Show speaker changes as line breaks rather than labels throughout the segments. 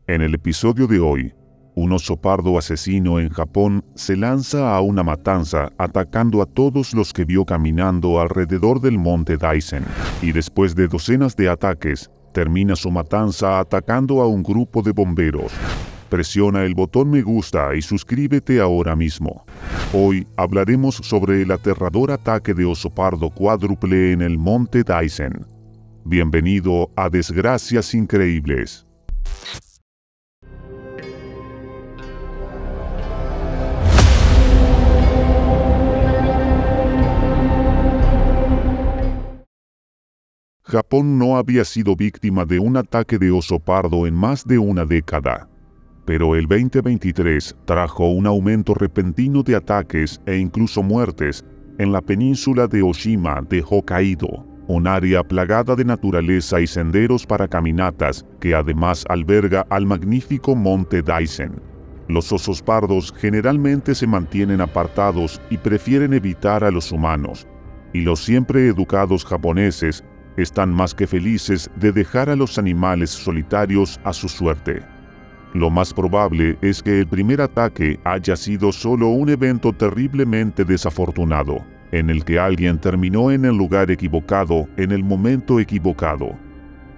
En el episodio de hoy, un oso pardo asesino en Japón se lanza a una matanza atacando a todos los que vio caminando alrededor del monte Daisen, y después de docenas de ataques, termina su matanza atacando a un grupo de bomberos. Presiona el botón me gusta y suscríbete ahora mismo. Hoy hablaremos sobre el aterrador ataque de oso pardo cuádruple en el monte Daisen. Bienvenido a Desgracias Increíbles. Japón no había sido víctima de un ataque de oso pardo en más de una década, pero el 2023 trajo un aumento repentino de ataques e incluso muertes en la península de Oshima de Hokkaido, un área plagada de naturaleza y senderos para caminatas que además alberga al magnífico monte Daisen. Los osos pardos generalmente se mantienen apartados y prefieren evitar a los humanos, y los siempre educados japoneses están más que felices de dejar a los animales solitarios a su suerte. Lo más probable es que el primer ataque haya sido solo un evento terriblemente desafortunado, en el que alguien terminó en el lugar equivocado en el momento equivocado.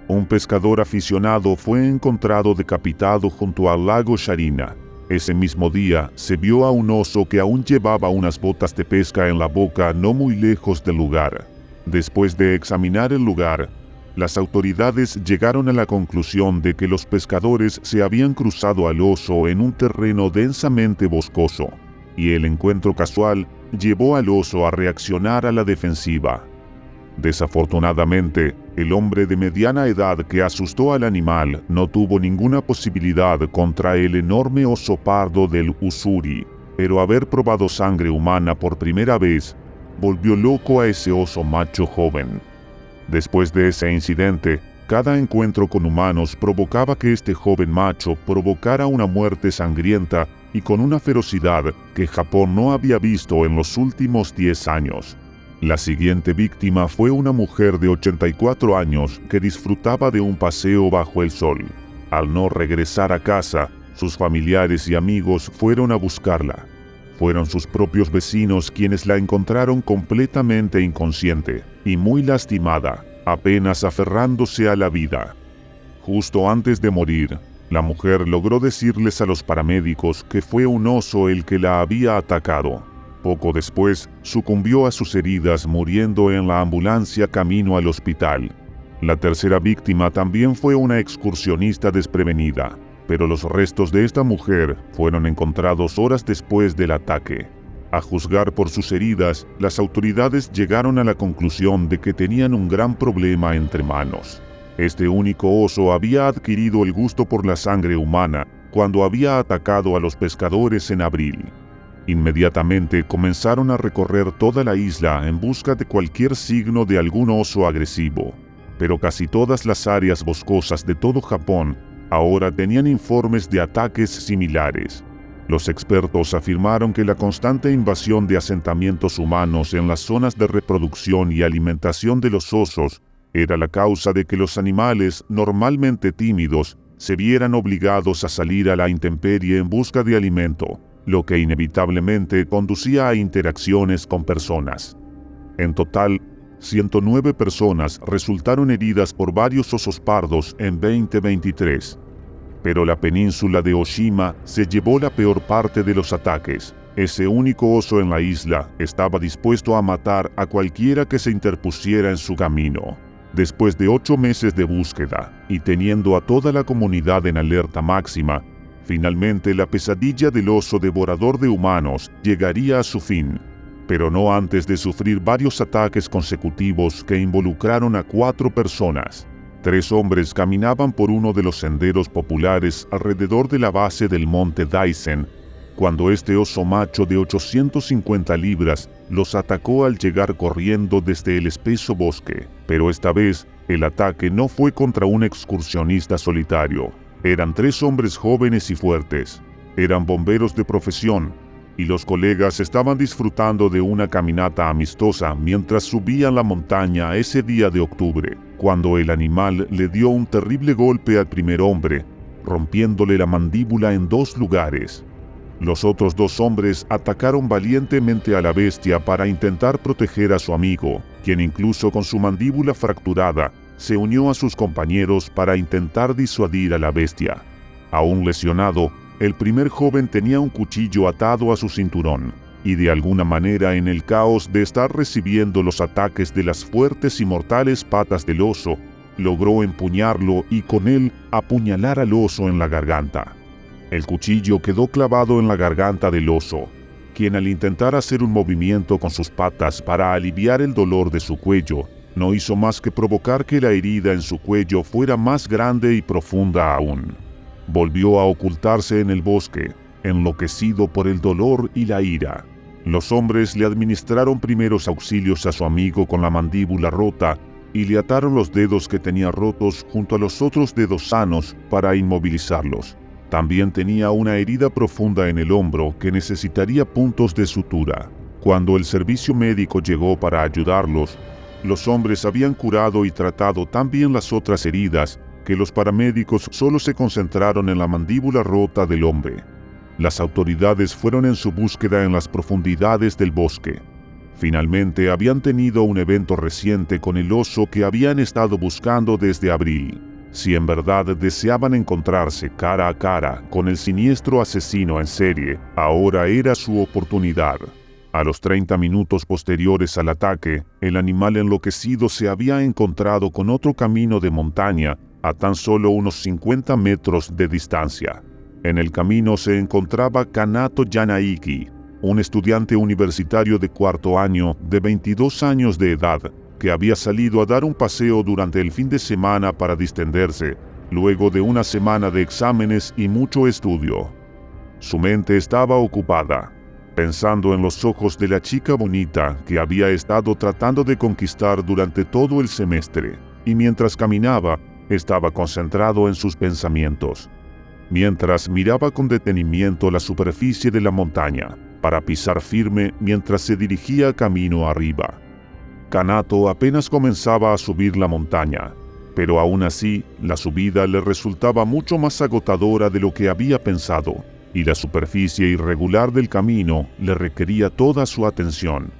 Un pescador aficionado fue encontrado decapitado junto al lago Sharina. Ese mismo día se vio a un oso que aún llevaba unas botas de pesca en la boca no muy lejos del lugar. Después de examinar el lugar, las autoridades llegaron a la conclusión de que los pescadores se habían cruzado al oso en un terreno densamente boscoso, y el encuentro casual llevó al oso a reaccionar a la defensiva. Desafortunadamente, el hombre de mediana edad que asustó al animal no tuvo ninguna posibilidad contra el enorme oso pardo del Usuri, pero haber probado sangre humana por primera vez volvió loco a ese oso macho joven. Después de ese incidente, cada encuentro con humanos provocaba que este joven macho provocara una muerte sangrienta y con una ferocidad que Japón no había visto en los últimos 10 años. La siguiente víctima fue una mujer de 84 años que disfrutaba de un paseo bajo el sol. Al no regresar a casa, sus familiares y amigos fueron a buscarla. Fueron sus propios vecinos quienes la encontraron completamente inconsciente y muy lastimada, apenas aferrándose a la vida. Justo antes de morir, la mujer logró decirles a los paramédicos que fue un oso el que la había atacado. Poco después, sucumbió a sus heridas muriendo en la ambulancia camino al hospital. La tercera víctima también fue una excursionista desprevenida, pero los restos de esta mujer fueron encontrados horas después del ataque. A juzgar por sus heridas, las autoridades llegaron a la conclusión de que tenían un gran problema entre manos. Este único oso había adquirido el gusto por la sangre humana cuando había atacado a los pescadores en abril. Inmediatamente comenzaron a recorrer toda la isla en busca de cualquier signo de algún oso agresivo, pero casi todas las áreas boscosas de todo Japón ahora tenían informes de ataques similares. Los expertos afirmaron que la constante invasión de asentamientos humanos en las zonas de reproducción y alimentación de los osos era la causa de que los animales, normalmente tímidos, se vieran obligados a salir a la intemperie en busca de alimento, lo que inevitablemente conducía a interacciones con personas. En total, 109 personas resultaron heridas por varios osos pardos en 2023. Pero la península de Oshima se llevó la peor parte de los ataques. Ese único oso en la isla estaba dispuesto a matar a cualquiera que se interpusiera en su camino. Después de 8 meses de búsqueda y teniendo a toda la comunidad en alerta máxima, finalmente la pesadilla del oso devorador de humanos llegaría a su fin, pero no antes de sufrir varios ataques consecutivos que involucraron a 4 personas. 3 hombres caminaban por uno de los senderos populares alrededor de la base del monte Daisen, cuando este oso macho de 850 libras los atacó al llegar corriendo desde el espeso bosque. Pero esta vez, el ataque no fue contra un excursionista solitario. Eran 3 hombres jóvenes y fuertes. Eran bomberos de profesión, y los colegas estaban disfrutando de una caminata amistosa mientras subían la montaña ese día de octubre, cuando el animal le dio un terrible golpe al primer hombre, rompiéndole la mandíbula en 2 lugares. Los otros 2 hombres atacaron valientemente a la bestia para intentar proteger a su amigo, quien incluso con su mandíbula fracturada, se unió a sus compañeros para intentar disuadir a la bestia. Aún lesionado, el primer joven tenía un cuchillo atado a su cinturón, y de alguna manera en el caos de estar recibiendo los ataques de las fuertes y mortales patas del oso, logró empuñarlo y con él apuñalar al oso en la garganta. El cuchillo quedó clavado en la garganta del oso, quien al intentar hacer un movimiento con sus patas para aliviar el dolor de su cuello, no hizo más que provocar que la herida en su cuello fuera más grande y profunda aún. Volvió a ocultarse en el bosque, enloquecido por el dolor y la ira. Los hombres le administraron primeros auxilios a su amigo con la mandíbula rota y le ataron los dedos que tenía rotos junto a los otros dedos sanos para inmovilizarlos. También tenía una herida profunda en el hombro que necesitaría puntos de sutura. Cuando el servicio médico llegó para ayudarlos, los hombres habían curado y tratado tan bien las otras heridas que los paramédicos solo se concentraron en la mandíbula rota del hombre. Las autoridades fueron en su búsqueda en las profundidades del bosque. Finalmente habían tenido un evento reciente con el oso que habían estado buscando desde abril. Si en verdad deseaban encontrarse cara a cara con el siniestro asesino en serie, ahora era su oportunidad. A los 30 minutos posteriores al ataque, el animal enloquecido se había encontrado con otro camino de montaña a tan solo unos 50 metros de distancia. En el camino se encontraba Kanato Yanaiki, un estudiante universitario de 4º año de 22 años de edad, que había salido a dar un paseo durante el fin de semana para distenderse, luego de una semana de exámenes y mucho estudio. Su mente estaba ocupada, pensando en los ojos de la chica bonita que había estado tratando de conquistar durante todo el semestre, y mientras caminaba, estaba concentrado en sus pensamientos. Mientras miraba con detenimiento la superficie de la montaña, para pisar firme mientras se dirigía camino arriba. Kanato apenas comenzaba a subir la montaña, pero aún así la subida le resultaba mucho más agotadora de lo que había pensado, y la superficie irregular del camino le requería toda su atención.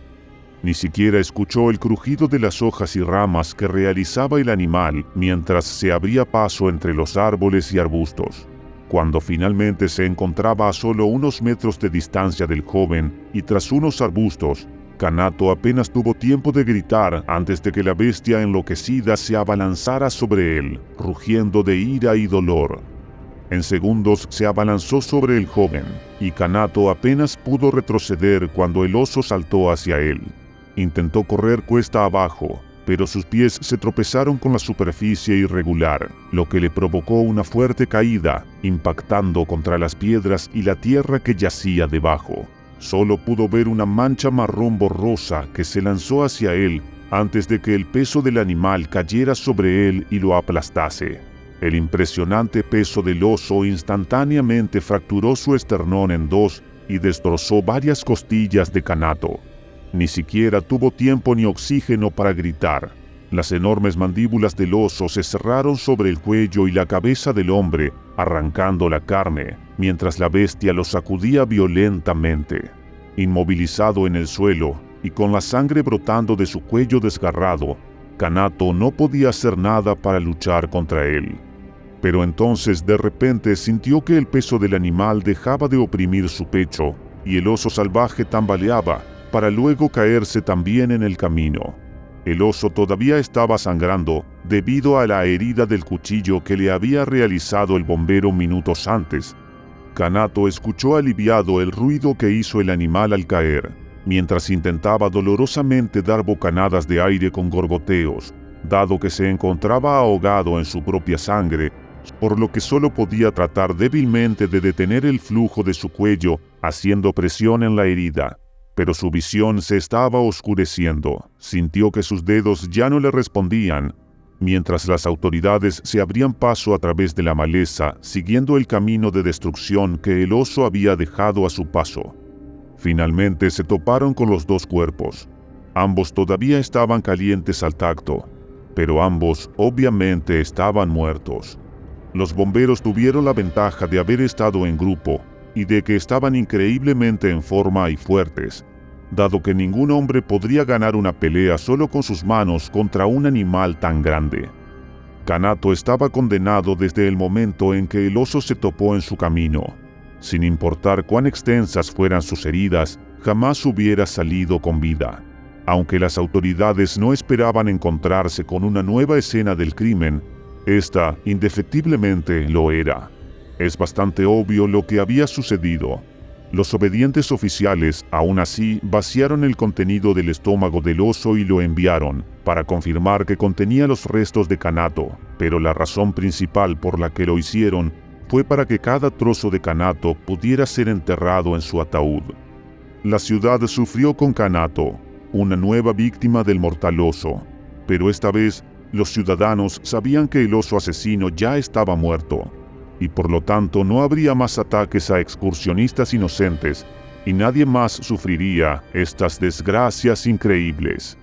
Ni siquiera escuchó el crujido de las hojas y ramas que realizaba el animal mientras se abría paso entre los árboles y arbustos. Cuando finalmente se encontraba a solo unos metros de distancia del joven y tras unos arbustos, Kanato apenas tuvo tiempo de gritar antes de que la bestia enloquecida se abalanzara sobre él, rugiendo de ira y dolor. En segundos se abalanzó sobre el joven, y Kanato apenas pudo retroceder cuando el oso saltó hacia él. Intentó correr cuesta abajo, pero sus pies se tropezaron con la superficie irregular, lo que le provocó una fuerte caída, impactando contra las piedras y la tierra que yacía debajo. Solo pudo ver una mancha marrón borrosa que se lanzó hacia él antes de que el peso del animal cayera sobre él y lo aplastase. El impresionante peso del oso instantáneamente fracturó su esternón en 2 y destrozó varias costillas de Kanato. Ni siquiera tuvo tiempo ni oxígeno para gritar. Las enormes mandíbulas del oso se cerraron sobre el cuello y la cabeza del hombre, arrancando la carne, mientras la bestia lo sacudía violentamente. Inmovilizado en el suelo y con la sangre brotando de su cuello desgarrado, Kanato no podía hacer nada para luchar contra él. Pero entonces de repente sintió que el peso del animal dejaba de oprimir su pecho y el oso salvaje tambaleaba para luego caerse también en el camino. El oso todavía estaba sangrando debido a la herida del cuchillo que le había realizado el bombero minutos antes. Kanato escuchó aliviado el ruido que hizo el animal al caer, mientras intentaba dolorosamente dar bocanadas de aire con gorgoteos, dado que se encontraba ahogado en su propia sangre, por lo que solo podía tratar débilmente de detener el flujo de su cuello haciendo presión en la herida. Pero su visión se estaba oscureciendo. Sintió que sus dedos ya no le respondían, mientras las autoridades se abrían paso a través de la maleza, siguiendo el camino de destrucción que el oso había dejado a su paso. Finalmente se toparon con los 2 cuerpos. Ambos todavía estaban calientes al tacto, pero ambos obviamente estaban muertos. Los bomberos tuvieron la ventaja de haber estado en grupo y de que estaban increíblemente en forma y fuertes, dado que ningún hombre podría ganar una pelea solo con sus manos contra un animal tan grande. Kanato estaba condenado desde el momento en que el oso se topó en su camino. Sin importar cuán extensas fueran sus heridas, jamás hubiera salido con vida. Aunque las autoridades no esperaban encontrarse con una nueva escena del crimen, esta indefectiblemente lo era. Es bastante obvio lo que había sucedido. Los obedientes oficiales, aún así, vaciaron el contenido del estómago del oso y lo enviaron, para confirmar que contenía los restos de Kanato, pero la razón principal por la que lo hicieron fue para que cada trozo de Kanato pudiera ser enterrado en su ataúd. La ciudad sufrió con Kanato, una nueva víctima del mortal oso, pero esta vez los ciudadanos sabían que el oso asesino ya estaba muerto, y por lo tanto no habría más ataques a excursionistas inocentes, y nadie más sufriría estas desgracias increíbles.